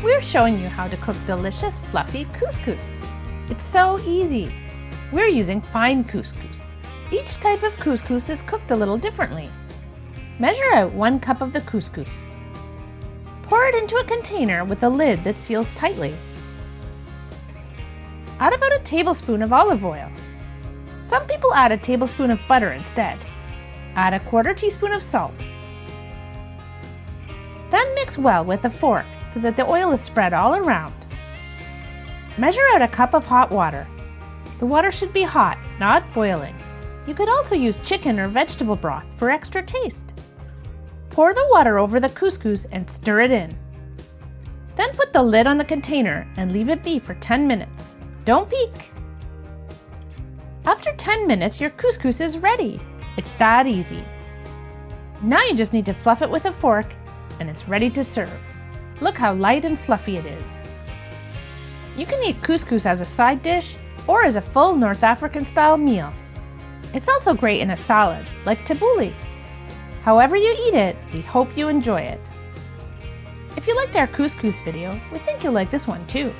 We're showing you how to cook delicious, fluffy couscous. It's so easy. We're using fine couscous. Each type of couscous is cooked a little differently. Measure out 1 cup of the couscous. Pour it into a container with a lid that seals tightly. Add about a tablespoon of olive oil. Some people add a tablespoon of butter instead. Add a 1/4 teaspoon of salt. Then mix well with a fork so that the oil is spread all around. Measure out a cup of hot water. The water should be hot, not boiling. You could also use chicken or vegetable broth for extra taste. Pour the water over the couscous and stir it in. Then put the lid on the container and leave it be for 10 minutes. Don't peek. After 10 minutes, your couscous is ready. It's that easy. Now you just need to fluff it with a fork and it's ready to serve. Look how light and fluffy it is. You can eat couscous as a side dish or as a full North African style meal. It's also great in a salad, like tabbouleh. However you eat it, we hope you enjoy it. If you liked our couscous video, we think you'll like this one too.